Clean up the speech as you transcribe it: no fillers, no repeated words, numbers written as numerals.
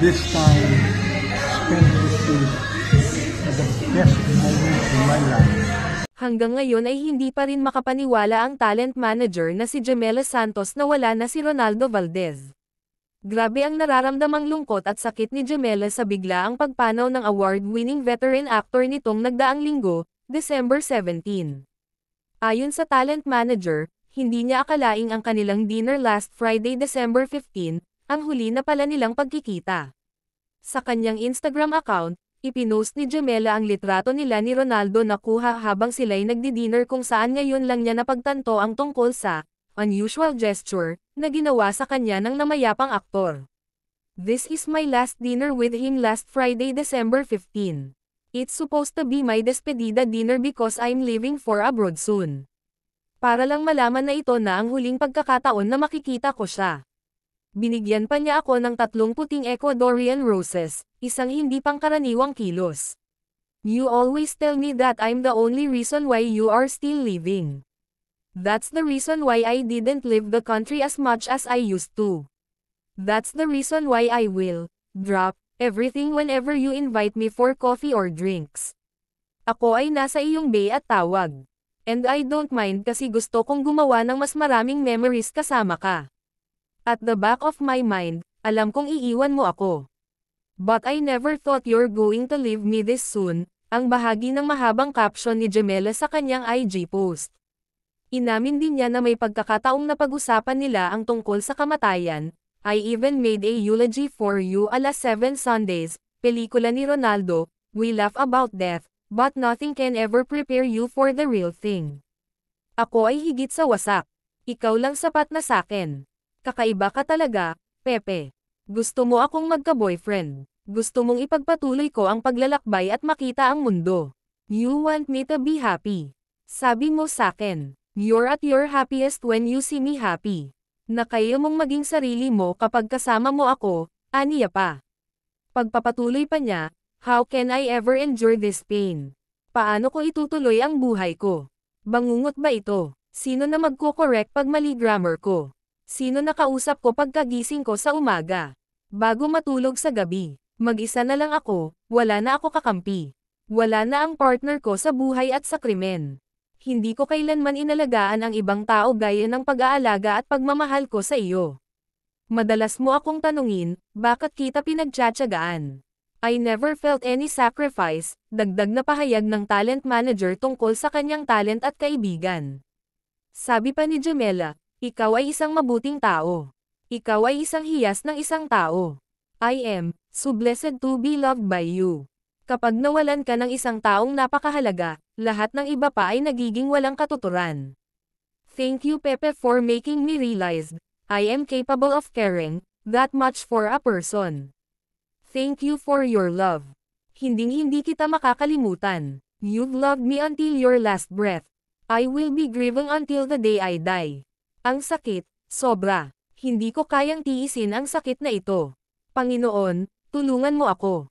this time spent with you are the best moments in my life. Hanggang ngayon ay hindi pa rin makapaniwala ang talent manager na si Jamela Santos na wala na si Ronaldo Valdez. Grabe ang nararamdamang lungkot at sakit ni Jamela sa biglaang pagpanaw ng award-winning veteran actor nitong nagdaang linggo, December 17. Ayon sa talent manager, hindi niya akalaing ang kanilang dinner last Friday, December 15, ang huli na pala nilang pagkikita. Sa kanyang Instagram account, ipinost ni Jamela ang litrato nila ni Ronaldo na kuha habang sila'y nagdi-dinner kung saan ngayon lang niya napagtanto ang tungkol sa unusual gesture na ginawa sa kanya ng namayapang aktor. This is my last dinner with him last Friday, December 15. It's supposed to be my despedida dinner because I'm leaving for abroad soon. Para lang malaman na ito na ang huling pagkakataon na makikita ko siya. Binigyan pa niya ako ng 3 puting Ecuadorian roses, isang hindi pangkaraniwang kilos. You always tell me that I'm the only reason why you are still living. That's the reason why I didn't leave the country as much as I used to. That's the reason why I will drop everything whenever you invite me for coffee or drinks. Ako ay nasa iyong bay at tawag. And I don't mind kasi gusto kong gumawa ng mas maraming memories kasama ka. At the back of my mind, alam kong iiwan mo ako. But I never thought you're going to leave me this soon, ang bahagi ng mahabang caption ni Jamela sa kanyang IG post. Inamin din niya na may pagkakataong napag-usapan nila ang tungkol sa kamatayan. I even made a eulogy for you ala 7 Sundays, pelikula ni Ronaldo. We laugh about death, but nothing can ever prepare you for the real thing. Ako ay higit sa wasak. Ikaw lang sapat na sakin. Kakaiba ka talaga, Pepe. Gusto mo akong magka-boyfriend. Gusto mong ipagpatuloy ko ang paglalakbay at makita ang mundo. You want me to be happy. Sabi mo sakin, you're at your happiest when you see me happy. Na kaya mong maging sarili mo kapag kasama mo ako, aniya pa. Pagpapatuloy pa niya, how can I ever endure this pain? Paano ko itutuloy ang buhay ko? Bangungot ba ito? Sino na magko-correct pag mali grammar ko? Sino nakausap ko pagkagising ko sa umaga? Bago matulog sa gabi, mag-isa na lang ako, wala na ako kakampi. Wala na ang partner ko sa buhay at sa krimen. Hindi ko kailanman inalagaan ang ibang tao gaya ng pag-aalaga at pagmamahal ko sa iyo. Madalas mo akong tanungin, bakit kita pinagtsatsagaan? I never felt any sacrifice, dagdag na pahayag ng talent manager tungkol sa kanyang talent at kaibigan. Sabi pa ni Jamela, ikaw ay isang mabuting tao. Ikaw ay isang hiyas ng isang tao. I am so blessed to be loved by you. Kapag nawalan ka ng isang taong napakahalaga, lahat ng iba pa ay nagiging walang katuturan. Thank you Pepe for making me realize I am capable of caring that much for a person. Thank you for your love. Hinding-hindi kita makakalimutan. You've loved me until your last breath. I will be grieving until the day I die. Ang sakit, sobra. Hindi ko kayang tiisin ang sakit na ito. Panginoon, tulungan mo ako.